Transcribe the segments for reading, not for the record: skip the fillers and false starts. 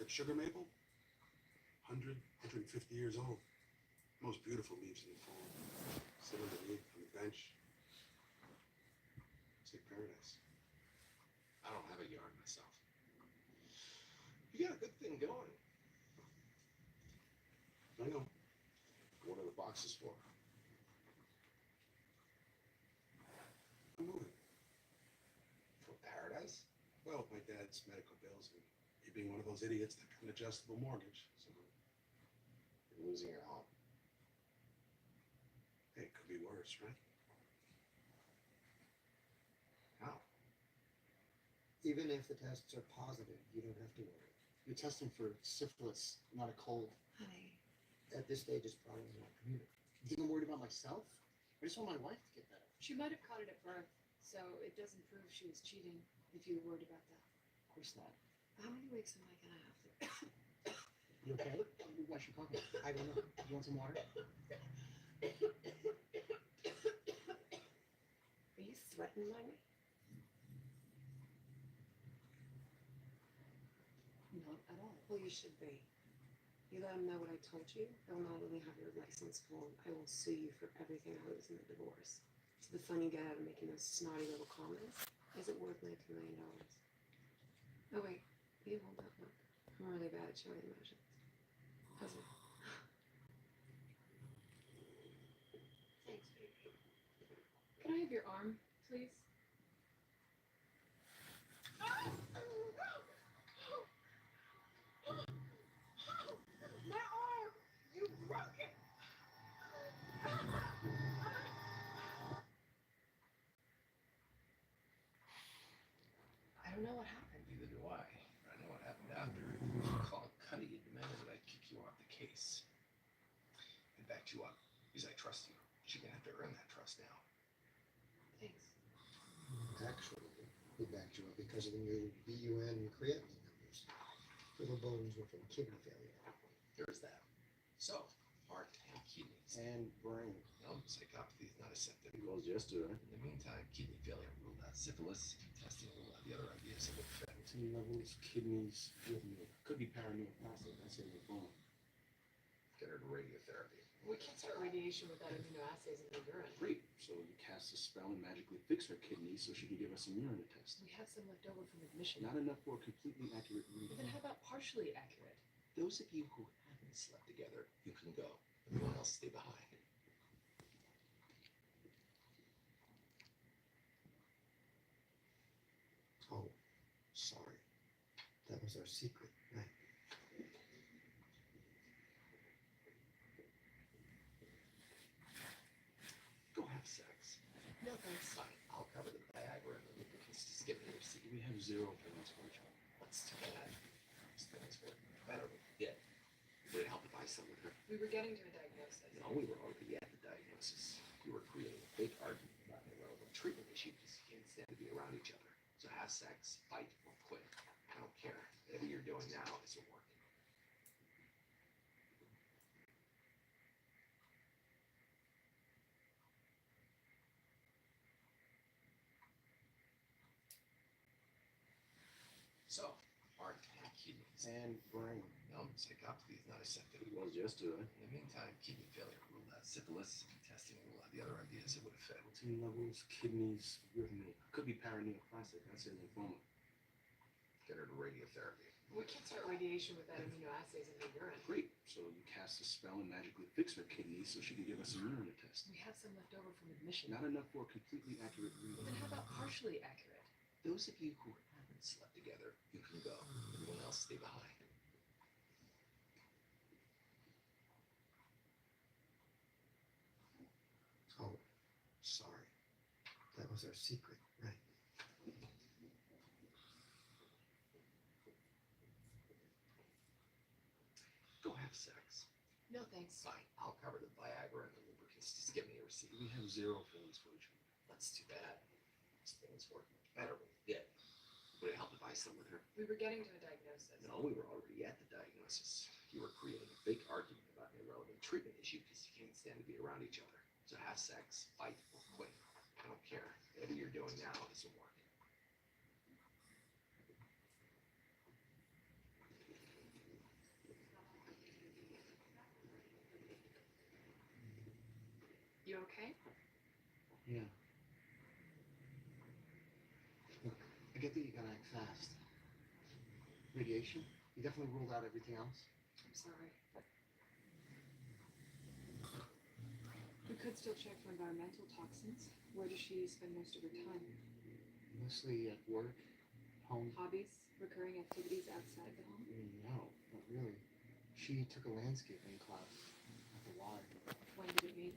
That sugar maple, 100, 150 years old. Most beautiful leaves in the fall. Sit underneath on the bench. It's like paradise. I don't have a yard myself. You got a good thing going. I know. What are the boxes for? I'm moving. For paradise? Well, with my dad's medical bills and you being one of those idiots that got an adjustable mortgage, so you're losing your home. Hey, it could be worse, right? How? Even if the tests are positive, you don't have to worry. You're testing for syphilis, not a cold. Honey. At this stage, it's probably not communicable. You think I'm worried about myself? I just want my wife to get better. She might have caught it at birth, so it doesn't prove she was cheating if you were worried about that. Of course not. How many weeks am I gonna have to? You okay? Why should coffee? I don't know. You want some water? Are you threatened by me? Not at all. Well, you should be. You let him know what I told you, they'll not only have your license pulled, I will sue you for everything I lose in the divorce. So the fun you get out of making those snotty little comments, is it worth $19 million? Oh wait, you hold that look. I'm really bad at showing emotions. How's it? Thanks, baby. Can I have your arm, please? My arm! You broke it! I don't know what happened. Neither do I. I know what happened after. Called Cuddy and demanded that I kick you off the case. I backed you up because I trust you. But you're gonna have to earn that trust now. Thanks. Actually, we backed you up because of the new BUN creatinine numbers. Little bones were from kidney failure. There's that. So, heart and kidneys. And brain. No, psychopathy is not a septic. It was yesterday. In the meantime, kidney failure ruled out syphilis. Testing ruled out the other ideas that would fit. Protein levels, kidneys, rhythm. Could be paraneoplastic. That's in the phone. Get her to radiotherapy. We can't start radiation without immunoassays in the urine. Great. So you cast a spell and magically fix her kidneys so she can give us some urine to test. We have some left over from admission. Not enough for a completely accurate read. But then how about partially accurate? Those of you who haven't slept together, you can go. Everyone else stay behind. Oh, sorry. That was our secret, right? Go have sex. No thanks. Fine, I'll cover the Viagra and the lubricants. Just give me a receipt. We have zero feelings for each other. That's too bad. These things work better with dead. Would it help if I slept with her? We were getting to a diagnosis. No, we were already at the diagnosis. You were creating a fake argument about an irrelevant treatment issue because you can't stand to be around each other. So have sex, fight, or quit. I don't care. Whatever you're doing now isn't working. So, heart and kidneys. And brain. No, psychopathy is not a septic. It was yesterday. In the meantime, kidney failure ruled out syphilis. Testing ruled out the other ideas that would have fit. Protein levels, kidneys, rhythm. Could be paraneoplastic. That's in lymphoma. Get her to radiotherapy. We can't start radiation without immunoassays in the urine. Great. So you cast a spell and magically fix her kidneys so she can give us some urine to test. We have some left over from admission. Not enough for a completely accurate read. But then how about partially accurate? Those of you who haven't slept together, you can go. Everyone else stay behind. Oh, sorry. That was our secret, right? Go have sex. No thanks. Fine, I'll cover the Viagra and the lubricants. Just give me a receipt. We have zero feelings for each other. That's too bad. These things work better with dead. Would it help if I slept with her? We were getting to a diagnosis. No, we were already at the diagnosis. You were creating a fake argument about an irrelevant treatment issue because you can't stand to be around each other. So have sex, fight, or quit. I don't care. Whatever you're doing now isn't working. You okay? Yeah. Look, I get that you gotta act fast. Radiation? You definitely ruled out everything else? I'm sorry. We could still check for environmental toxins. Where does she spend most of her time? Mostly at work, home. Hobbies? Recurring activities outside the home? No, not really. She took a landscaping class at the Y When did it meet?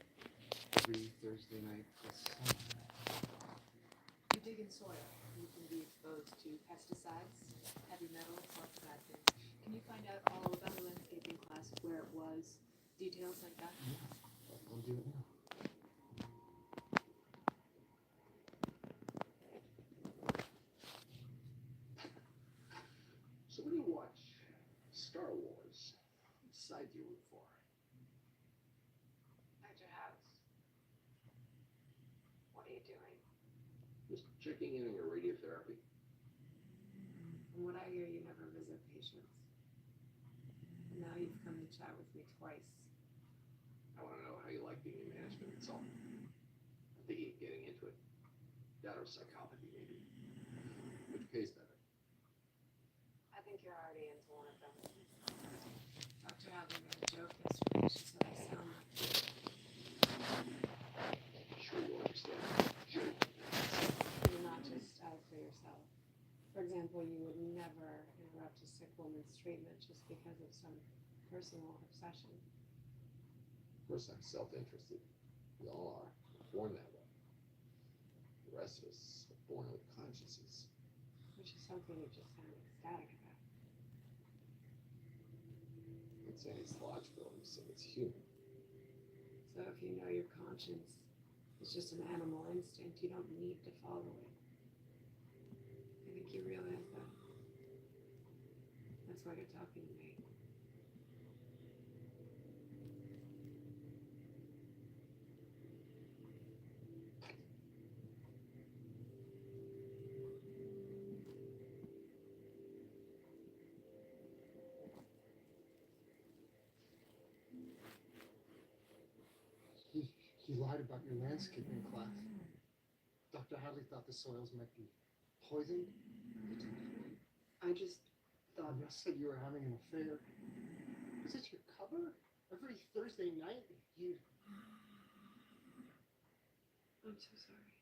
every Thursday night this summer. You dig in soil. You can be exposed to pesticides, heavy metals, lots of bad things. Can you find out all about the landscaping class, where it was, details like that? I'll do it now. So when you watch Star Wars, which side do you root for? At your house. What are you doing? Just checking in on your radiotherapy. From what I hear, you never visit patients. And now you've come to chat with me twice. I want to know how you like being in management consultant. I'm thinking of getting into it. That or psychopathy, maybe. Which pays better? I think you're already into one of them. Dr. Hadley made a joke yesterday. She said I sound like you. Sure you understand. Sure. You're not just out for yourself. For example, you would never interrupt a sick woman's treatment just because of some personal obsession. Of course, I'm self-interested. We all are. We're born that way. The rest of us are born with consciences. Which is something you just sound ecstatic about. I'm not saying it's logical. I'm saying it's human. So if you know your conscience is just an animal instinct, you don't need to follow it. I think you realize that. That's why you're talking to me. He lied about your landscaping class. Dr. Hadley thought the soils might be poisoned. I just thought, You said you were having an affair. Was it your cover? Every Thursday night, you... I'm so sorry.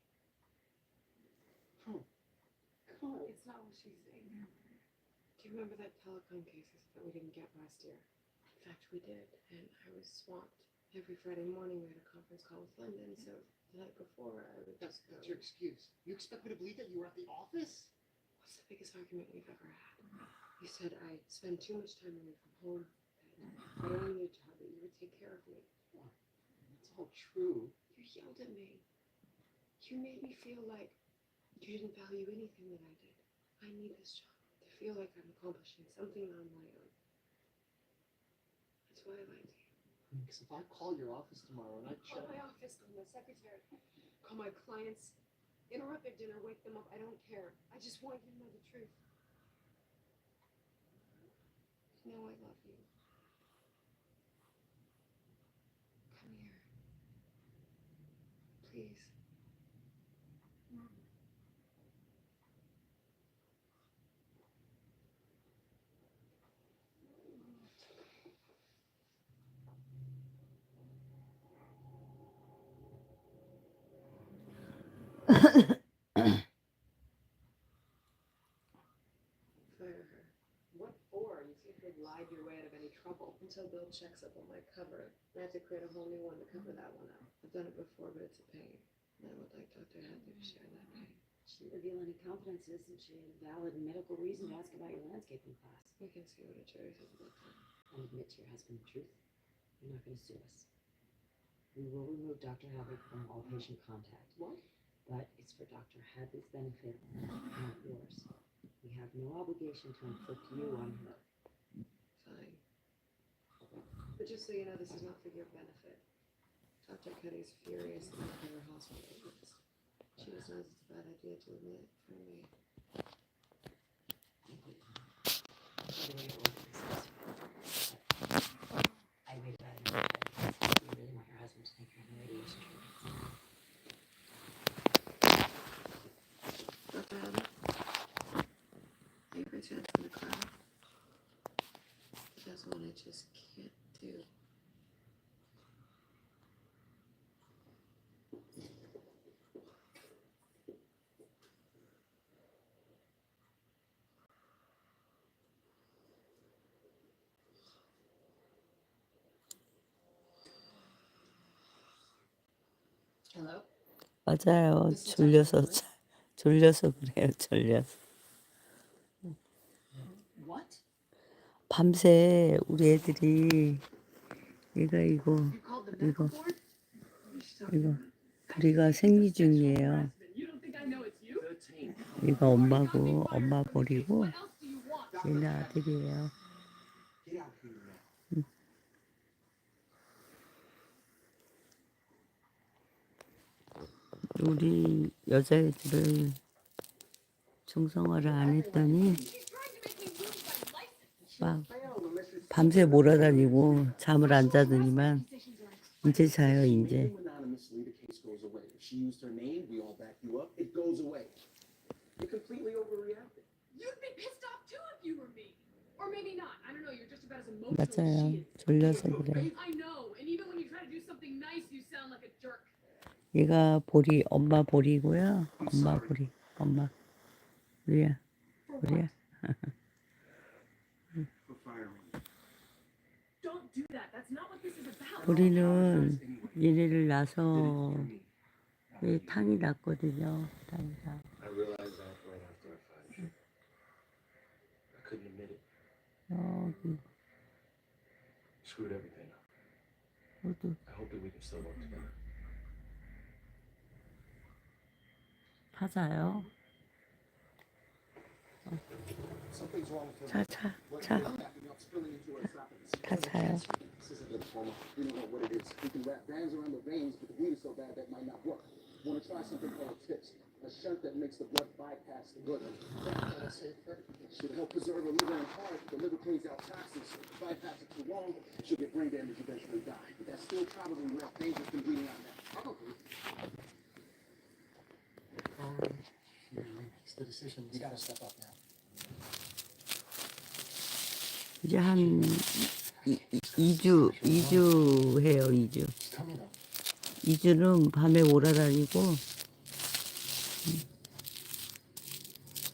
Oh, God. It's not what she's saying. Do you remember that telecom cases that we didn't get last year? In fact, we did, and I was swamped. Every Friday morning we had a conference call with London, so the night before I would just go. That's your excuse. You expect me to believe that you were at the office? What's the biggest argument we've ever had? You said I spend too much time away from home, that I don't need a job, that you would take care of me. That's all true. You yelled at me. You made me feel like you didn't value anything that I did. I need this job to feel like I'm accomplishing something on my own. That's why I lied to you. Because if I call your office tomorrow and I check... Call my office, call my secretary, call my clients, interrupt their dinner, wake them up. I don't care. I just want you to know the truth. You know I love you. Come here. Please. Fire her. What for? You seem to have lied your way out of any trouble. Until Bill checks up on my cover. I have to create a whole new one to cover that one up. I've done it before, but it's a pain. And I would like Dr. Hadley to share that pain. She didn't reveal any confidences, and she had a valid medical reason to ask about your landscaping class. We can see what a jury says about that. And admit to your husband the truth. You're not going to sue us. We will remove Dr. Hadley from all patient contact. What? But it's for Dr. Hadley's benefit, not yours. We have no obligation to inflict you on her. Fine. But just so you know, this is not for your benefit. Dr. Cuddy's furious that I put her hospital bills. She just knows it's a bad idea to admit it for me. By the way, it wasn't expensive. I really rather not. You really want your husband to think you're in the radiation treatment. is what I just can't do. Hello? 맞아요. Mrs. 졸려서 Tucker, 졸려서 그래요. 졸려서. What? 밤새 우리 애들이 이거 You called the medical 이거 board? 이거 둘이가 생리 중이에요. You don't think I know it's you? 이거 엄마고 엄마 버리고 What else do you want? 얘네 아들이에요. Get out here now. 우리 여자애들을 중성화를 안 했더니 막 밤새 몰아다니고 잠을 안 자더니만 이제 자요 이제. Name anonymously, the case goes away. If she used her name, we all back you up. It goes away. You completely overreacted. You'd be pissed off too if you were me. Or maybe not. I don't know. You're just about as emotional as 맞아요. she is. 졸려서 그래. I know. And even when you try to do something nice, you sound like a jerk. 얘가 보리 엄마 보리고요. 엄마 보리 엄마 우리야 우리야. For firing me. Don't do that. That's not what this is about. 보리는 얘네를 낳아서 왜 탕이 났거든요. 탕이 나. I realized that right after I found you. I couldn't admit it. 여기 Screwed everything up. 모두 I hope that we can still work together. 타자요. Something's wrong with her. 차. Backing up, spilling into her esophagus. 다 자요. This isn't lymphoma. We don't know what it is. We can wrap bands around the veins, but the bleed is so bad that might not work. Want to try something called TIPS, a shunt that makes the blood bypass the liver. Should help preserve her liver and heart. The liver cleans out toxins. So if you bypass it too long, she'll get brain damage, eventually die. But that's still probably less dangerous than bleeding out now. Probably. It's the decision. You gotta step up now. 이제 한 2주 해요. 2주. It's coming up. 2주는 밤에 몰아다니고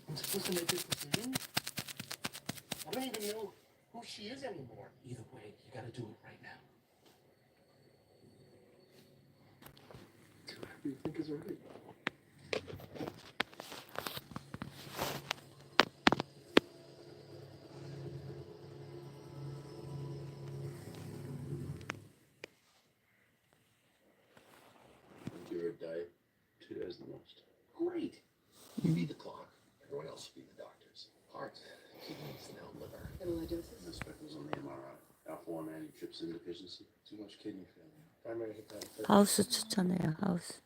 I'm supposed to make this decision? I don't even know who she is anymore. Either way, you gotta do it right now. Do whatever you think is right. Your diet, 2 days the most. Great. You be the clock. Everyone else will be the doctors. Heart, kidneys, now liver. Amyloidosis? The speckles on the MRI. Alpha-1 antitrypsin deficiency. Too much kidney failure. Primary hepatic. 하우스 추천해요. 하우스.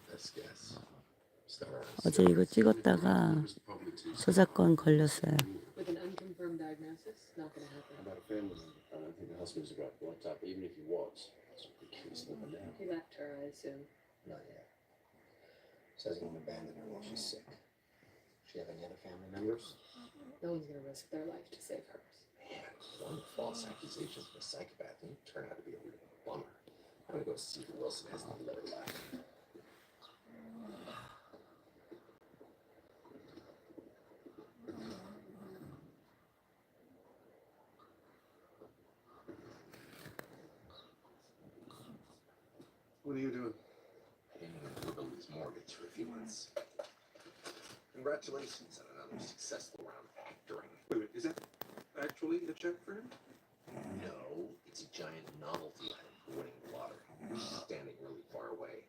Best guess. Start on 어제 이거 찍었다가 Probably too 저작권 걸렸어요. With an unconfirmed diagnosis? Not gonna happen. How about a family member? I don't think the husband's got blood type, even if he was. It's a case living down. He left her, I assume. Not yet. Says he won't abandon her while she's sick. She have any other family members? No one's gonna risk their life to save hers. Man, one false accusation from a psychopath didn't turn out to be a real bummer. I'm gonna go see if Wilson has any liver left. What are you doing? Paying Ruby's mortgage for a few months. Congratulations on another successful round of acting. Wait a minute, is that actually a check for him? No, it's a giant novelty item for winning the lottery. She's standing really far away.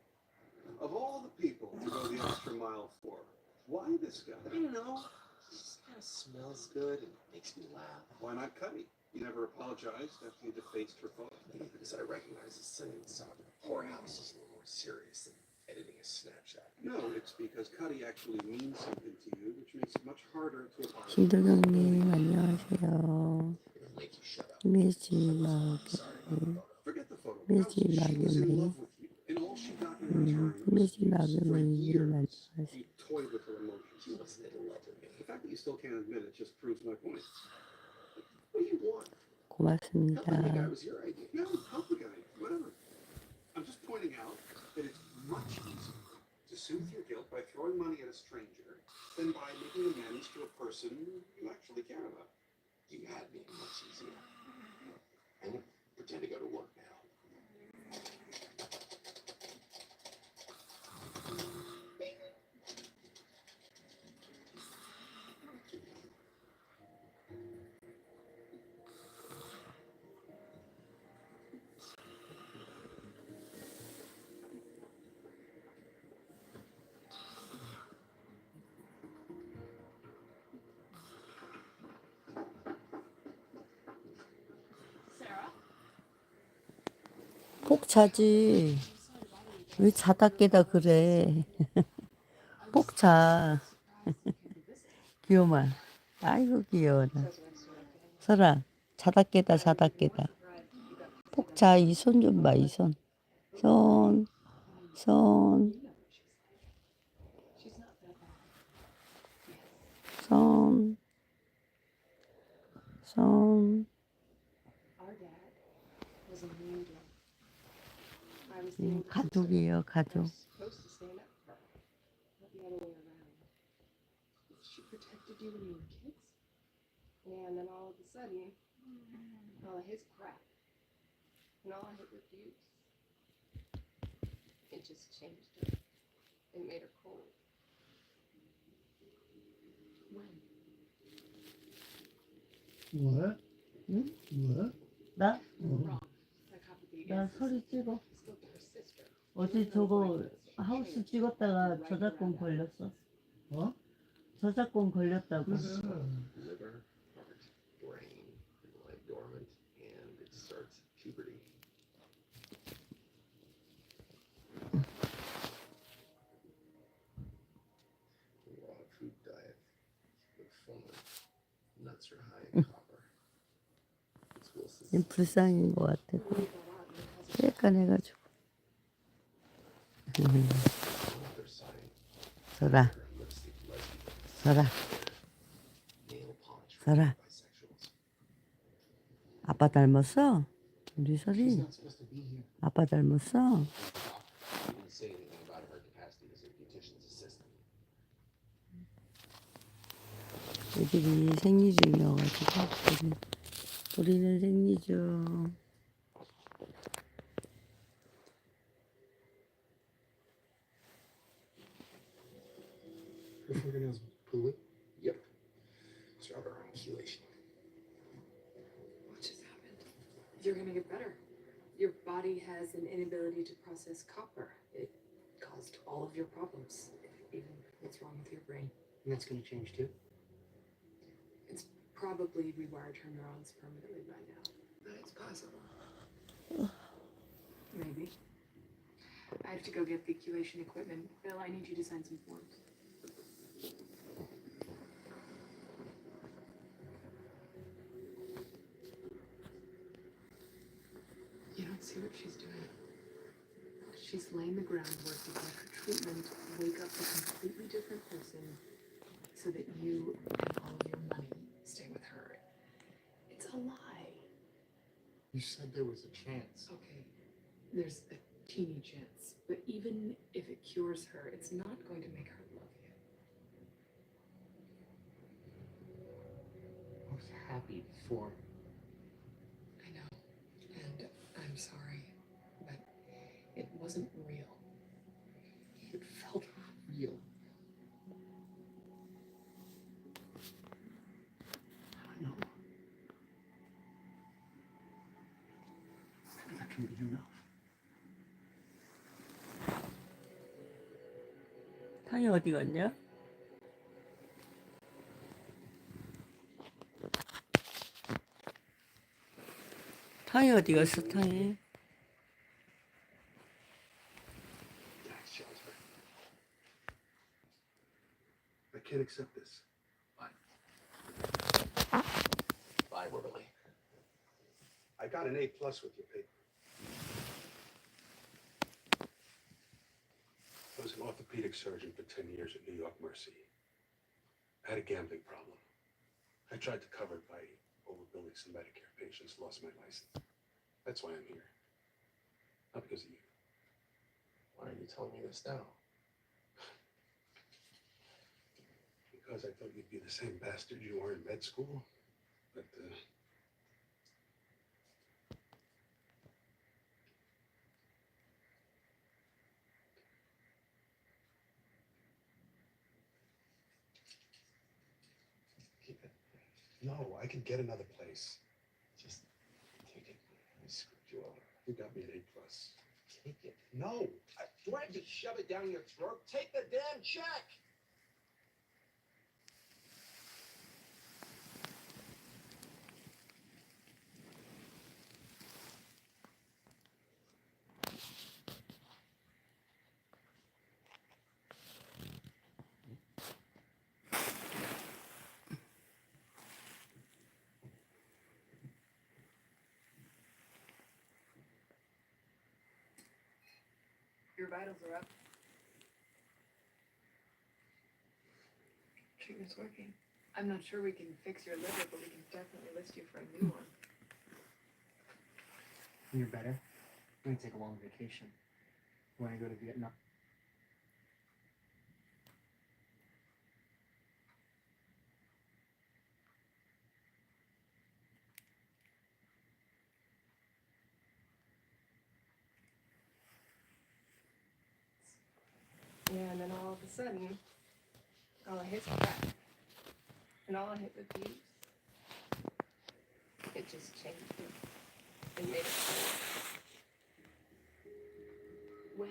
Of all the people to go the extra mile for, why this guy? I don't know. He just kind of smells good and makes me laugh. Why not Cuddy? You never apologized after you defaced her photo. Maybe because I recognize that sending this out to the whorehouse is a little more serious than editing a snapshot. No, it's because Cuddy actually means something to you, which makes it much harder to apologize. 김도경님 안녕하세요. It'll make you shut up. 매지 Sorry about the photo. Forget the photo. Miss She was in Maggie. love with you, and all she got in return was 매지 for 나그님님 years 안녕하세요. you toyed with her emotions. She wasn't in love with me. The fact that you still can't admit it just proves my point. What do you want? 고맙습니다. Helping the guy was your idea. No, help the guy. Whatever. I'm just pointing out that it's much easier to soothe your guilt by throwing money at a stranger than by making amends to a person you actually care about. You had me much easier. I'm gonna pretend to go to work now. Sarah? 폭 자지. 왜 자다 깨다 그래. 폭 자. 귀여워. 아이고 귀여워라. 설아 자다 깨다 자다 깨다. 폭 자. 이 손 좀 봐. 이 손. 손. 손. 손. 손. Our dad was a mean drunk. I was the older sister. 가족이에요, I 가족. was supposed to stand up for her, not the other way around. She protected you when you were kids. Yeah, and then all of a sudden, all of his crap and all of his abuse, it just changed her. It made her cold. When? What? 응? What? 나? Wrong. That copy of the 나 answers. 서리 찍어. I spoke to her sister. 어제 저거 하우스 찍었다가 저작권 걸렸어. 어? 저작권 걸렸다고. Liver, heart, brain, lie dormant, and it starts puberty. Raw food diet with fun. Nuts are high in copper. It's Wilson's. 불쌍인 것 같아. 약간 해가지고. Another sign. 설아, Lipstick lesbians, 설아, nail polish for 설아. bisexuals. 아빠 닮았어? 우리 She's 설이 not supposed to be here. 아빠 닮았어? He didn't say anything about her capacity as a beautician's assistant. 애들이 생리 중이어가지고 우리는 생리 중. Her fingernails pooey. Yep. Start our own chelation. What just happened? You're gonna get better. Your body has an inability to process copper. It caused all of your problems. Even what's wrong with your brain. And that's gonna change too. It's probably rewired her neurons permanently by now. It's possible. Maybe. I have to go get the chelation equipment. Bill, I need you to sign some forms. You don't see what she's doing. She's laying the groundwork to get her treatment, wake up a completely different person, so that you and all of your money stay with her. It's a lie. You said there was a chance. Okay, there's a teeny chance, but even if it cures her, it's not going to make her love you. I was happy before. I know, and I'm sorry, but it wasn't real. It felt real. I know. Maybe that can be enough. 탕이 어디 갔냐? 탕이 어디 갔어, 탕이? Tax shelter. I can't accept this. Why? Bye, Waverly. I got an A+ with your paper. I was an orthopedic surgeon for 10 years at New York Mercy. I had a gambling problem. I tried to cover it by overbilling some Medicare patients, lost my license. That's why I'm here. Not because of you. Why are you telling me this now? Because I thought you'd be the same bastard you were in med school. But, Keep it. no, I can get another place. Just take it. I screwed you over. You got me an A+. Take it. No, Do I have to shove it down your throat? Take the damn check! Your vitals are up. Treatment's working. I'm not sure we can fix your liver, but we can definitely list you for a new one. You're better. I'm gonna take a long vacation. Wanna go to Vietnam? Yeah, and then all of a sudden, all I hit's crack. And all I hit with views. It just changed it. And made it better. When?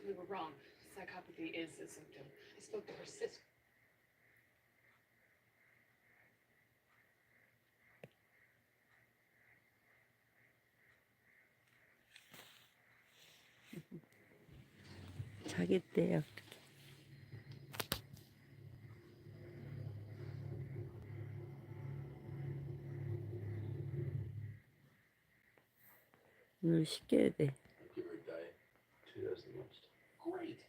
We were wrong. Psychopathy is a symptom. I spoke to her sister. 자겠대요. 오늘 쉽게 해야 돼. Give her a diet. 2 does the most. Great.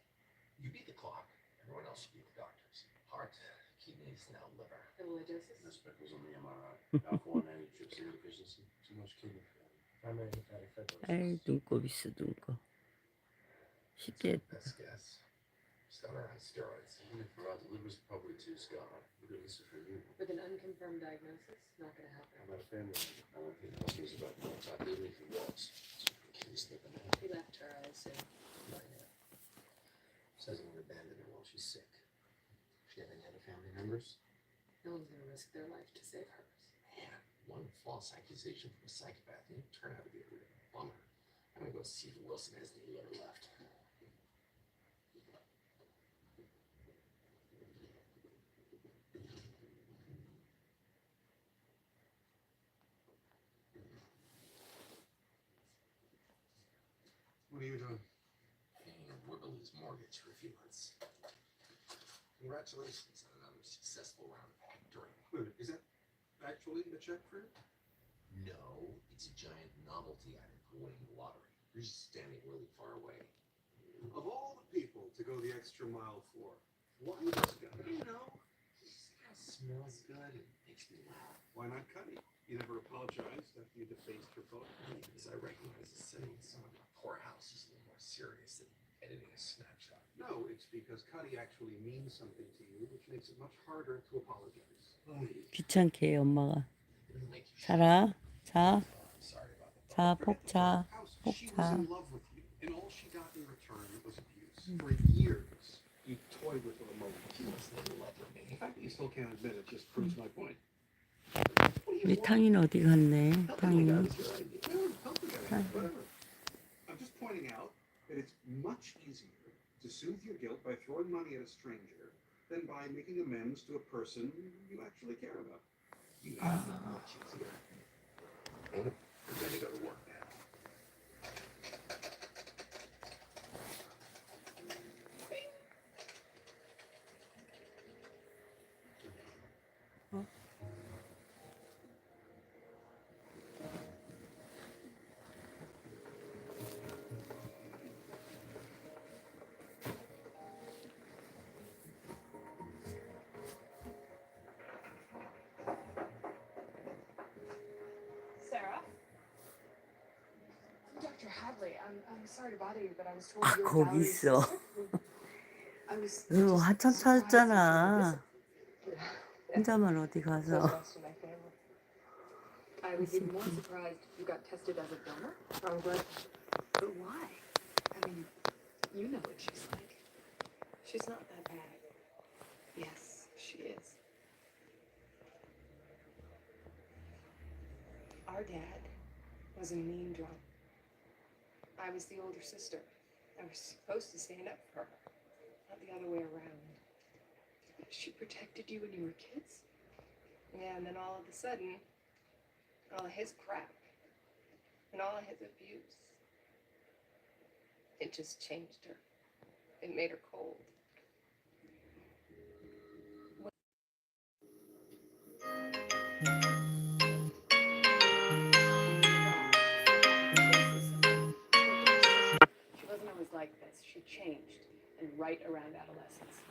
You beat the clock. Everyone else should beat the doctors. Heart, kidneys, now liver. Amyloidosis? No speckles on the MRI. Alpha-1 antitrypsin deficiency. Too much kidney failure. Primary hepatic fibrosis. 아이 눈곱 있어 눈곱. 쉽게 Best guess. Start her on steroids. Even if we're out, the liver's probably too scarred. We're doing this for you. With an unconfirmed diagnosis? Not gonna happen. How about a family member? I don't think the husband's about to talk even if he was. He's slipping out. He left her, I assume. Not yet. Says he won't abandon her while she's sick. She have any other family members? No one's gonna risk their life to save hers. Man, one false accusation from a psychopath and it turned out to be a real bummer. I'm gonna go see if Wilson has any liver left. what are you doing? Paying Wibbley's mortgage for a few months. Congratulations on another successful round of hectoring. Wait, is that actually the check for it? No, it's a giant novelty item for winning the lottery. You're just standing really far away. Of all the people to go the extra mile for, why this guy? You know, This guy smells good and makes me laugh. why not Cuddy? You never apologized after you defaced her photo. Because I recognize that sitting in someone in a poorhouse is a little more serious than editing a snapshot. No, it's because Cuddy actually means something to you, which makes it much harder to apologize. 귀찮게 해 엄마가. It'll make you 자라. 자. I'm sorry about the 자 폭자. She was 폭자. in love with you, and all she got in return was abuse. For years, you toyed with her emotions. She was in love with me. The fact that you still can't admit it just proves my point. 우리 탕이는 어디 갔네? 탕이. Whatever, whatever. I'm just pointing out that it's much easier to soothe your guilt by throwing money at a stranger than by making amends to a person you actually care about. You have to be much easier. I'm gonna go to work now. Hadley, I'm sorry to bother you, but I was told 아, you're 거기 Valerie's 있어. sister. I was 너 just 한참 surprised 찾았잖아. Yeah. 혼자만 어디 So 가서. is the rest of my family. I was even more surprised you got tested as a donor. Wrong blood. But why? I mean, you know what she's like. She's not that bad. Yes, she is. Our dad was a mean drunk. I was the older sister. I was supposed to stand up for her, not the other way around. She protected you when you were kids? Yeah, and then all of a sudden, all of his crap and all of his abuse, it just changed her. It made her cold. She wasn't always like this. She changed, and right around adolescence.